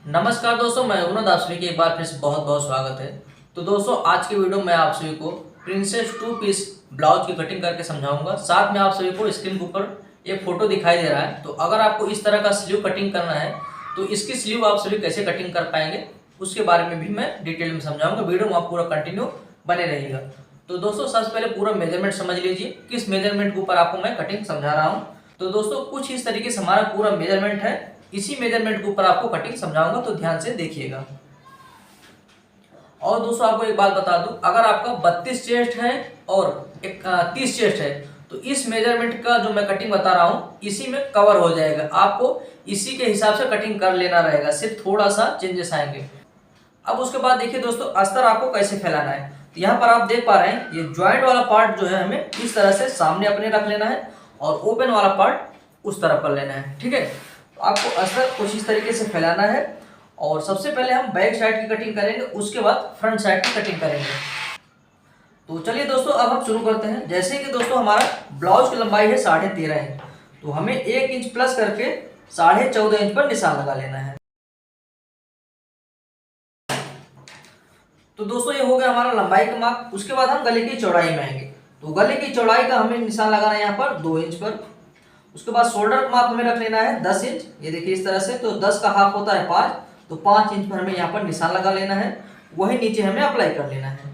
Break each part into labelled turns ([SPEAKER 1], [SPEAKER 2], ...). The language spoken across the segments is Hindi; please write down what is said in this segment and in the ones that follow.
[SPEAKER 1] नमस्कार दोस्तों, मैं रघुनाथ। आप सभी की एक बार फिर से बहुत बहुत स्वागत है। तो दोस्तों, आज की वीडियो में आप सभी को प्रिंसेस टू पीस ब्लाउज की कटिंग करके समझाऊंगा। साथ में आप सभी को स्क्रीन के ऊपर एक फोटो दिखाई दे रहा है। तो अगर आपको इस तरह का स्लीव कटिंग करना है तो इसकी स्लीव आप सभी कैसे कटिंग कर पाएंगे उसके बारे में भी मैं डिटेल में समझाऊंगा। वीडियो में आप पूरा कंटिन्यू बने रहिएगा। तो दोस्तों, सबसे पहले पूरा मेजरमेंट समझ लीजिए, किस मेजरमेंट के ऊपर आपको मैं कटिंग समझा रहा हूँ। तो दोस्तों, कुछ इस तरीके से हमारा पूरा मेजरमेंट है। इसी मेजरमेंट के ऊपर आपको कटिंग समझाऊंगा, तो ध्यान से देखिएगा। और दोस्तों, आपको एक बात बता दूं, अगर आपका 32 चेस्ट है और 30 चेस्ट है तो इस मेजरमेंट का जो मैं कटिंग बता रहा हूं इसी में कवर हो जाएगा। आपको इसी के हिसाब से कटिंग कर लेना रहेगा, सिर्फ थोड़ा सा चेंजेस आएंगे। अब उसके बाद देखिए दोस्तों, अस्तर आपको कैसे फैलाना है। तो यहाँ पर आप देख पा रहे हैं, ये ज्वाइंट वाला पार्ट जो है हमें इस तरह से सामने अपने रख लेना है और ओपन वाला पार्ट उस तरफ कर लेना है। ठीक है, तो आपको अस्तर कुछ इस तरीके से फैलाना है। और सबसे पहले हम बैक साइड की कटिंग करेंगे, उसके बाद फ्रंट साइड की कटिंग करेंगे। तो चलिए दोस्तों, अब हम शुरू करते हैं। जैसे कि दोस्तों, हमारा ब्लाउज की लंबाई है 13.5 इंच, तो हमें 1 इंच प्लस करके 14.5 इंच पर निशान लगा लेना है। तो दोस्तों, ये हो गया हमारा लंबाई का माप। उसके बाद हम गले की चौड़ाई में आएंगे। तो गले की चौड़ाई का हमें निशान लगाना है यहाँ पर 2 इंच पर। उसके बाद शोल्डर का माप हमें रख लेना है 10 इंच। ये देखिए इस तरह से, तो 10 का हाफ होता है 5, तो 5 इंच पर हमें यहाँ पर निशान लगा लेना है। वही नीचे हमें अप्लाई कर लेना है।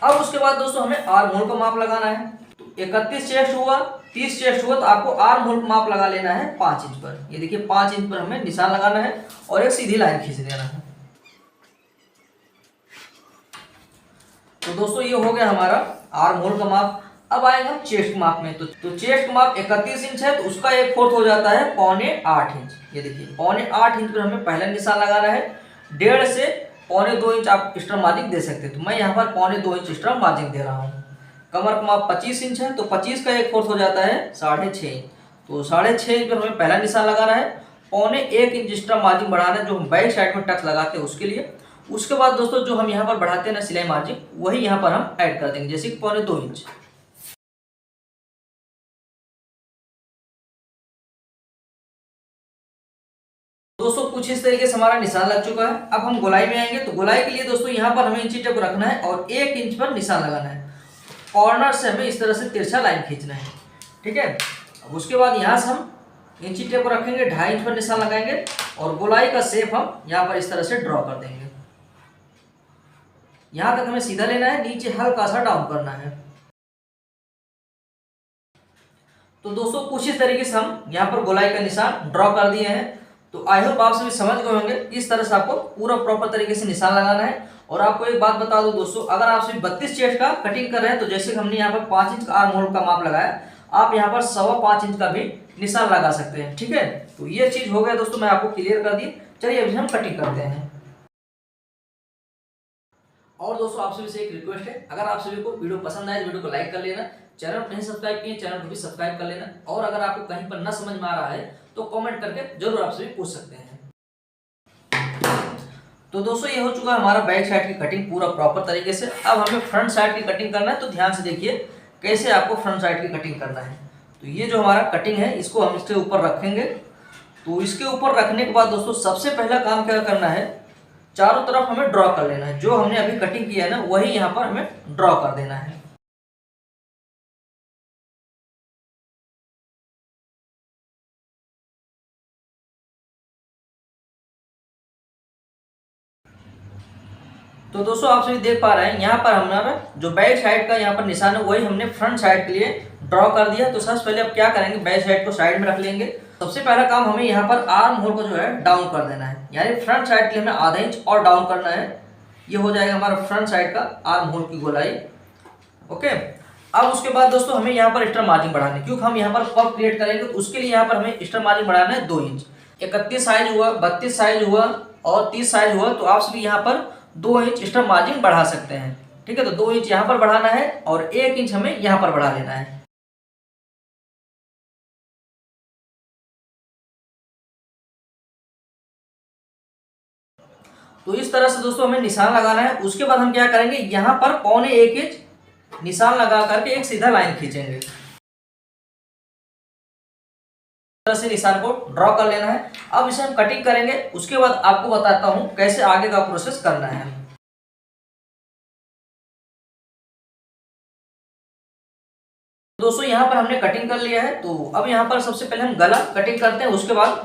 [SPEAKER 1] अब उसके बाद दोस्तों, हमें आर्म होल का माप लगाना है। तो 31 चेस्ट हुआ, 30 चेस्ट हुआ, तो आपको आर्म होल का माप लगा लेना है 5 इंच पर। ये देखिए 5 इंच पर हमें निशान लगाना है और एक सीधी लाइन खींच देना है। तो दोस्तों, ये हो गया हमारा आर्म होल का माप। अब आएंगे हम चेस्ट माप में। तो चेस्ट का माप 31 इंच है, तो उसका 1/4 हो जाता है 7.25 इंच। ये देखिए 7.25 इंच पर हमें पहला निशान लगाना है। 1.5 से 2.25 इंच आप एक्स्ट्रा मार्जिन दे सकते हैं, तो मैं यहाँ पर 2.25 इंच एक्स्ट्रा मार्जिन दे रहा हूँ। कमर का माप 25 इंच है, तो 25 का 1/4 हो जाता है 6.5 इंच। तो 6.5 इंच पर हमें पहला निशान लगाना है। 1.25 इंच एक्स्ट्रा मार्जिन बढ़ाना है, जो हम बैक साइड में टक्स लगाते हैं उसके लिए। उसके बाद दोस्तों, जो हम यहाँ पर बढ़ाते हैं ना सिलाई मार्जिन, वही यहाँ पर हम ऐड कर देंगे, जैसे कि 2.25 इंच। दोस्तों, कुछ इस तरीके से हमारा निशान लग चुका है। अब हम गोलाई में आएंगे। तो गोलाई के लिए दोस्तों, यहाँ पर हमें इंची टेप रखना है और 1 इंच पर निशान लगाना है। कॉर्नर से हमें इस तरह से तिरछा लाइन खींचना है। ठीक है, अब उसके बाद यहाँ से हम इंची टेप रखेंगे, 2.5 इंच पर निशान लगाएंगे और गोलाई का शेप हम यहाँ पर इस तरह से ड्रॉ कर देंगे। यहाँ तक हमें सीधा लेना है, नीचे हल्का सा डाउन करना है। तो दोस्तों, कुछ इस तरीके से हम यहाँ पर गोलाई का निशान ड्रॉ कर दिए हैं। तो आई होप आप सभी समझ गए होंगे। इस तरह से आपको पूरा प्रॉपर तरीके से निशान लगाना है। और आपको एक बात बता दूं दोस्तों, अगर आप सभी 32 चेस्ट का कटिंग कर रहे हैं, तो जैसे हमने यहाँ पर 5 इंच का आर्म होल का माप लगाया, आप यहाँ पर 5.25 इंच का भी निशान लगा सकते हैं। ठीक है, तो ये चीज हो गया दोस्तों, मैं आपको क्लियर कर दी। चलिए अभी हम कटिंग करते हैं। और दोस्तों, आप सभी से एक रिक्वेस्ट है, अगर आप सभी को वीडियो पसंद आए तो वीडियो को लाइक कर लेना। चैनल को नहीं सब्सक्राइब किए, चैनल को भी सब्सक्राइब कर लेना। और अगर आपको कहीं पर न समझ में आ रहा है तो कमेंट करके जरूर आप सभी पूछ सकते हैं। तो दोस्तों, ये हो चुका हमारा बैक साइड की कटिंग पूरा प्रॉपर तरीके से। अब हमें फ्रंट साइड की कटिंग करना है। तो ध्यान से देखिए कैसे आपको फ्रंट साइड की कटिंग करना है। तो ये जो हमारा कटिंग है, इसको हम इसके ऊपर रखेंगे। तो इसके ऊपर रखने के बाद दोस्तों, सबसे पहला काम क्या करना है, चारों तरफ हमें ड्रॉ कर लेना है। जो हमने अभी कटिंग किया है ना, वही यहाँ पर हमें ड्रॉ कर देना है। तो दोस्तों, आप सभी देख पा रहे हैं, यहाँ पर हमारा जो बैक साइड का यहाँ पर निशान है, वही हमने फ्रंट साइड के लिए ड्रॉ कर दिया। तो सबसे पहले अब क्या करेंगे, बैक साइड को साइड में रख लेंगे। सबसे पहला काम हमें यहाँ पर आर्म होल को जो है डाउन कर देना है, यानी फ्रंट साइड के लिए हमें आधा इंच और डाउन करना है। ये हो जाएगा हमारा फ्रंट साइड का आर्म होल की गोलाई। ओके, अब उसके बाद दोस्तों, हमें यहाँ पर एक्स्ट्रा मार्जिन बढ़ाना है, क्योंकि हम यहाँ पर पफ क्रिएट करेंगे। तो उसके लिए यहाँ पर हमें एक्स्ट्रा मार्जिन बढ़ाना है 2 इंच। 31 साइज हुआ, 32 साइज हुआ और 30 साइज हुआ, तो आप सभी यहाँ पर 2 इंच एक्स्ट्रा मार्जिन बढ़ा सकते हैं। ठीक है, तो 2 इंच यहाँ पर बढ़ाना है और 1 इंच हमें यहाँ पर बढ़ा लेना है। तो इस तरह से दोस्तों हमें निशान लगाना है। उसके बाद हम क्या करेंगे, यहाँ पर 1.25 इंच निशान लगा करके एक सीधा लाइन खींचेंगे। तरह से निशान को ड्रॉ कर लेना है। अब इसे हम कटिंग करेंगे, उसके बाद आपको बताता हूं कैसे आगे का प्रोसेस करना है। दोस्तों यहाँ पर हमने कटिंग कर लिया है, तो अब यहाँ पर सबसे पहले हम गला कटिंग करते हैं, उसके बाद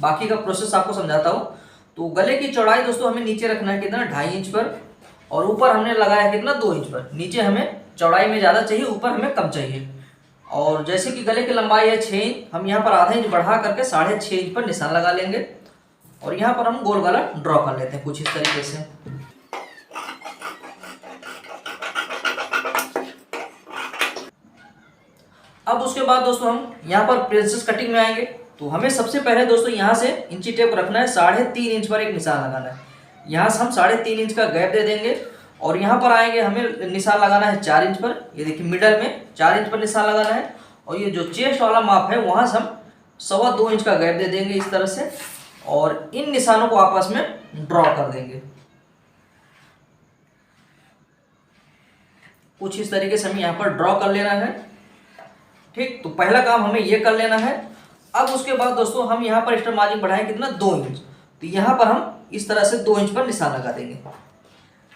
[SPEAKER 1] बाकी का प्रोसेस आपको समझाता हूँ। तो गले की चौड़ाई दोस्तों हमें नीचे रखना है कितना, 2.5 इंच पर, और ऊपर हमने लगाया कितना, 2 इंच पर। नीचे हमें चौड़ाई में ज़्यादा चाहिए, ऊपर हमें कम चाहिए। और जैसे कि गले की लंबाई है 6 इंच, हम यहाँ पर आधा इंच बढ़ा करके 6.5 इंच पर निशान लगा लेंगे, और यहाँ पर हम गोल गला ड्रॉ कर लेते हैं कुछ इस तरीके से। अब उसके बाद दोस्तों हम यहाँ पर प्रिंसेस कटिंग में आएंगे। तो हमें सबसे पहले दोस्तों यहाँ से इंची टेप रखना है, 3.5 इंच पर एक निशान लगाना है। यहाँ से हम 3.5 इंच का गैप दे देंगे, और यहाँ पर आएंगे, हमें निशान लगाना है 4 इंच पर। ये देखिए मिडल में 4 इंच पर निशान लगाना है, और ये जो चेस्ट वाला माप है वहाँ से हम 2.25 इंच का गैप दे देंगे इस तरह से, और इन निशानों को आपस में ड्रॉ कर देंगे कुछ इस तरीके से। हमें यहाँ पर ड्रॉ कर लेना है, ठीक। तो पहला काम हमें ये कर लेना है। अब उसके बाद दोस्तों हम यहाँ पर एक्स्ट्रा मार्जिन बढ़ाएं कितना, 2 इंच। तो यहाँ पर हम इस तरह से 2 इंच पर निशान लगा देंगे।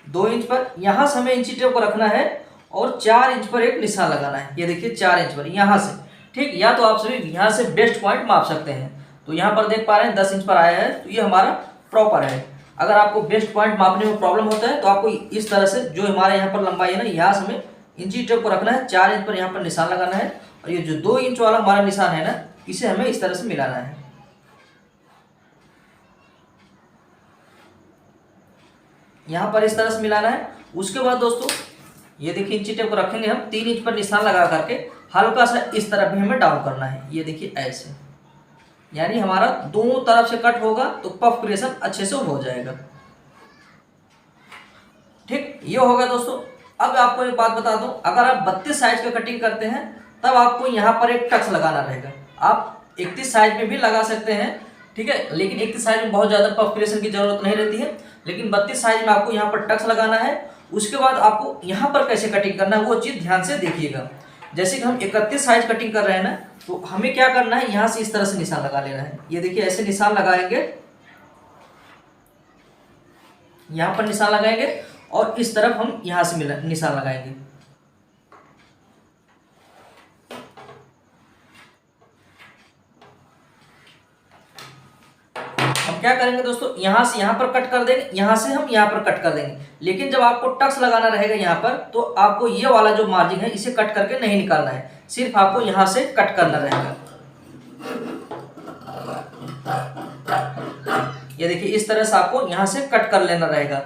[SPEAKER 1] 2 इंच पर यहाँ से हमें इंची टेप को रखना है, और 4 इंच पर एक निशान लगाना है। ये देखिए 4 इंच पर यहाँ से, ठीक। या तो आप सभी यहाँ से बेस्ट पॉइंट माप सकते हैं। तो यहाँ पर देख पा रहे हैं 10 इंच पर आया है, तो ये हमारा प्रॉपर है। अगर आपको बेस्ट पॉइंट मापने में प्रॉब्लम होता है तो आपको इस तरह से, जो हमारे यहाँ पर लंबाई है ना, यहाँ से हमें इंची टेप को रखना है, 4 इंच पर यहाँ पर निशान लगाना है, और ये जो 2 इंच वाला हमारा निशान है ना, इसे हमें इस तरह से मिलाना है। यहाँ पर इस तरह से मिलाना है। उसके बाद दोस्तों ये देखिए इंची टेप को रखेंगे हम, 3 इंच पर निशान लगा करके हल्का सा इस तरफ भी हमें डाउन करना है। ये देखिए ऐसे, यानी हमारा दोनों तरफ से कट होगा तो पफ क्रिएशन अच्छे से हो जाएगा, ठीक। ये होगा दोस्तों। अब आपको एक बात बता दूं, अगर आप 32 साइज का कटिंग करते हैं तब आपको यहाँ पर एक टक्स लगाना रहेगा। आप 31 साइज में भी लगा सकते हैं, ठीक है, लेकिन 31 साइज में बहुत ज़्यादा पफ क्रिएशन की जरूरत नहीं रहती है, लेकिन 32 साइज में आपको यहाँ पर टक्स लगाना है। उसके बाद आपको यहाँ पर कैसे कटिंग करना है वो चीज़ ध्यान से देखिएगा। जैसे कि हम 31 साइज कटिंग कर रहे हैं ना, तो हमें क्या करना है, यहाँ से इस तरह से निशान लगा लेना है। ये देखिए ऐसे निशान लगाएंगे, यहाँ पर निशान लगाएंगे, और इस तरफ हम यहाँ से निशान लगाएंगे। हम क्या करेंगे दोस्तों, यहाँ से यहाँ पर कट कर देंगे, यहाँ से हम यहाँ पर कट कर देंगे। लेकिन जब आपको टक्स लगाना रहेगा यहाँ पर, तो आपको ये वाला जो मार्जिन है इसे कट करके नहीं निकालना है, सिर्फ आपको यहाँ से कट करना रहेगा। ये देखिए इस तरह से आपको यहाँ से कट कर लेना रहेगा,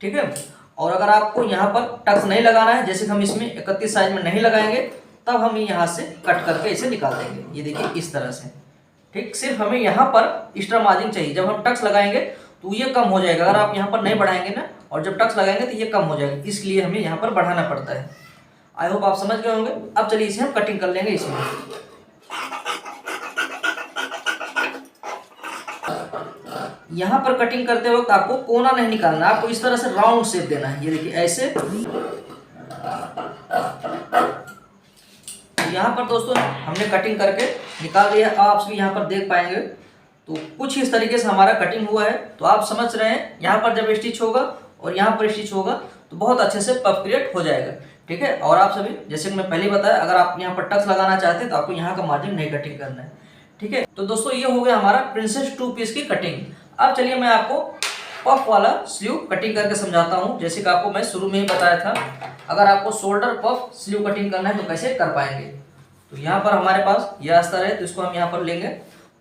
[SPEAKER 1] ठीक है। और अगर आपको यहाँ पर टक्स नहीं लगाना है, जैसे हम इसमें 31 साइज में नहीं लगाएंगे, तब हम यहाँ से कट करके इसे निकाल देंगे। ये देखिए इस तरह से, ठीक। सिर्फ हमें यहाँ पर एक्स्ट्रा मार्जिन चाहिए। जब हम टक्स लगाएंगे तो ये कम हो जाएगा। अगर आप यहाँ पर नहीं बढ़ाएंगे ना, और जब टक्स लगाएंगे तो ये कम हो जाएगा, इसलिए हमें यहाँ पर बढ़ाना पड़ता है। आई होप आप समझ गए होंगे। अब चलिए इसे हम कटिंग कर लेंगे। इसमें यहाँ पर कटिंग करते वक्त आपको कोना नहीं निकालना, आपको इस तरह से राउंड शेप देना है। ये देखिए ऐसे। यहाँ पर दोस्तों हमने कटिंग करके निकाल दिया। आप सभी यहाँ पर देख पाएंगे, तो कुछ इस तरीके से हमारा कटिंग हुआ है। तो आप समझ रहे हैं, यहाँ पर जब स्टिच होगा और यहाँ पर स्टिच होगा तो बहुत अच्छे से पफ क्रिएट हो जाएगा, ठीक है। और आप सभी, जैसे कि मैं पहले बताया, अगर आप यहाँ पर टक्स लगाना चाहते हैं तो आपको यहाँ का मार्जिन नहीं कटिंग करना है, ठीक है। तो दोस्तों ये हो गया हमारा प्रिंसेस 2 पीस की कटिंग। अब चलिए मैं आपको पफ वाला स्लीव कटिंग करके समझाता हूँ। जैसे कि आपको मैं शुरू में ही बताया था, अगर आपको शोल्डर पफ स्लीव कटिंग करना है तो कैसे कर पाएंगे। तो यहाँ पर हमारे पास यह अस्तर है, तो इसको हम यहाँ पर लेंगे।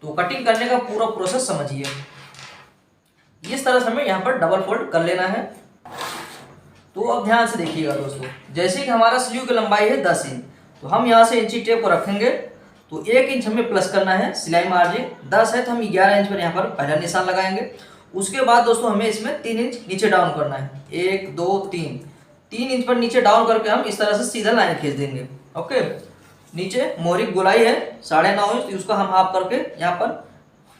[SPEAKER 1] तो कटिंग करने का पूरा प्रोसेस समझिए। इस तरह से हमें यहाँ पर डबल फोल्ड कर लेना है। तो अब ध्यान से देखिएगा दोस्तों, जैसे कि हमारा स्लीव की लंबाई है 10 इंच, तो हम यहाँ से इंची टेप को रखेंगे। तो 1 इंच हमें प्लस करना है सिलाई मार्जिन। 10 है तो हम 11 इंच पर यहाँ पर पहला निशान लगाएंगे। उसके बाद दोस्तों हमें इसमें 3 इंच नीचे डाउन करना है। 1 2 3 इंच पर नीचे डाउन करके हम इस तरह से सीधा लाइन खींच देंगे। ओके, नीचे मोहरी गोलाई है 9.5 इंच, तो उसका हम हाफ करके यहाँ पर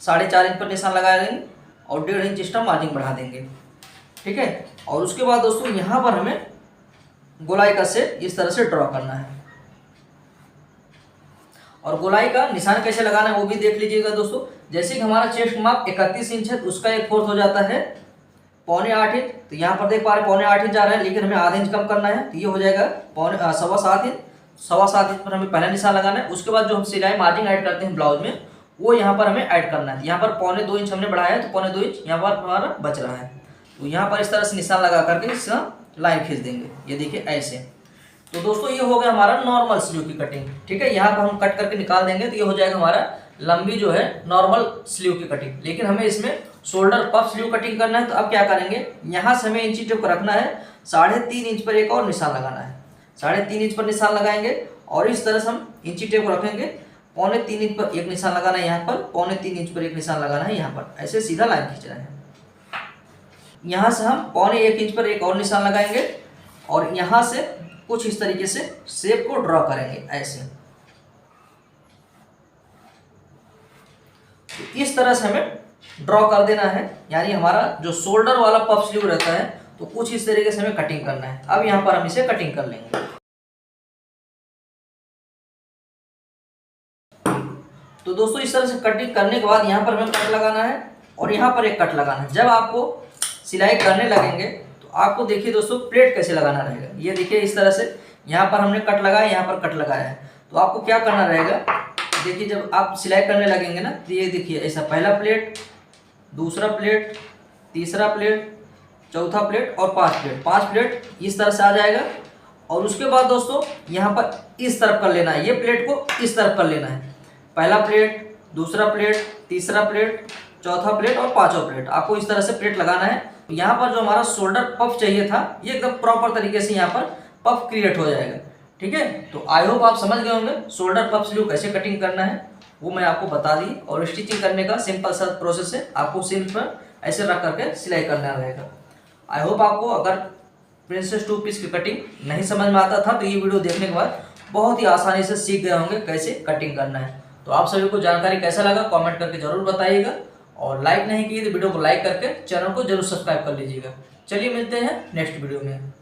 [SPEAKER 1] 4.5 इंच पर निशान लगा देंगे और 1.5 इंच एक्स्ट्रा मार्जिन बढ़ा देंगे, ठीक है। और उसके बाद दोस्तों यहाँ पर हमें गोलाई का शेप इस तरह से ड्रॉ करना है। और गोलाई का निशान कैसे लगाना है वो भी देख लीजिएगा दोस्तों। जैसे कि हमारा चेस्ट माप 31 इंच है तो उसका 1/4 हो जाता है 6.25 इंच। तो यहाँ पर देख पा रहे 6.25 इंच आ रहा है, लेकिन हमें आधा इंच कम करना है तो ये हो जाएगा 7.25 इंच। 7.25 इंच पर हमें पहला निशान लगाना है। उसके बाद जो हम सिलाई मार्जिन ऐड करते हैं ब्लाउज में वो यहाँ पर हमें ऐड करना है। यहाँ पर 2.25 इंच हमने बढ़ाया है तो 2.25 इंच यहाँ पर हमारा बच रहा है। तो यहाँ पर इस तरह से निशान लगा करके इसका लाइन खींच देंगे, ये देखिए ऐसे। तो दोस्तों ये हो गया हमारा नॉर्मल स्लीव की कटिंग, ठीक है। यहाँ पर हम कट करके निकाल देंगे तो ये हो जाएगा हमारा लंबी जो है नॉर्मल स्लीव की कटिंग। लेकिन हमें इसमें शोल्डर पफ स्लीव कटिंग करना है। तो अब क्या करेंगे, यहाँ से हमें इंची टेप रखना है, 3.5 इंच पर एक और निशान लगाना है। 3.5 इंच पर निशान लगाएंगे और इस तरह से हम इंची टेप रखेंगे। 3.25 इंच पर एक निशान लगाना है यहाँ पर, 3.25 इंच पर एक निशान लगाना है यहाँ पर, ऐसे सीधा लाइन खींचना है। यहाँ से हम 1.25 इंच पर एक और निशान लगाएंगे और यहाँ से कुछ इस तरीके से शेप को ड्रॉ करेंगे ऐसे। तो इस तरह से हमें ड्रॉ कर देना है, यानी हमारा जो शोल्डर वाला पफ स्लीव रहता है तो कुछ इस तरीके से हमें कटिंग करना है। अब यहाँ पर हम इसे कटिंग कर लेंगे। तो दोस्तों इस तरह से कटिंग करने के बाद यहाँ पर हमें कट लगाना है और यहाँ पर एक कट लगाना है। जब आपको सिलाई करने लगेंगे तो आपको देखिए दोस्तों प्लेट कैसे लगाना रहेगा। ये देखिए इस तरह से यहाँ पर हमने कट लगाया, यहाँ पर कट लगाया है। तो आपको क्या करना रहेगा, देखिए जब आप सिलाई करने लगेंगे ना तो ये देखिए ऐसा पहला प्लेट, दूसरा प्लेट, तीसरा प्लेट, चौथा प्लेट और 5 प्लेट, 5 प्लेट इस तरह से आ जाएगा। और उसके बाद दोस्तों यहाँ पर इस तरफ कर लेना है, ये प्लेट को इस तरफ कर लेना है। पहला प्लेट, दूसरा प्लेट, तीसरा प्लेट, चौथा प्लेट और 5वां प्लेट, आपको इस तरह से प्लेट लगाना है। यहाँ पर जो हमारा शोल्डर पफ चाहिए था ये एकदम प्रॉपर तरीके से यहाँ पर पफ क्रिएट हो जाएगा, ठीक है। तो आई होप आप समझ गए होंगे शोल्डर पफ स्लीव कैसे कटिंग करना है, वो मैं आपको बता दी। और स्टिचिंग करने का सिंपल सा प्रोसेस है, आपको सिल पर ऐसे रख करके सिलाई करना रहेगा। आई होप आपको अगर प्रिंसेस 2 पीस की कटिंग नहीं समझ में आता था तो ये वीडियो देखने के बाद बहुत ही आसानी से सीख गए होंगे कैसे कटिंग करना है। तो आप सभी को जानकारी कैसा लगा कमेंट करके जरूर बताइएगा, और लाइक नहीं किए तो वीडियो को लाइक करके चैनल को जरूर सब्सक्राइब कर लीजिएगा। चलिए मिलते हैं नेक्स्ट वीडियो में।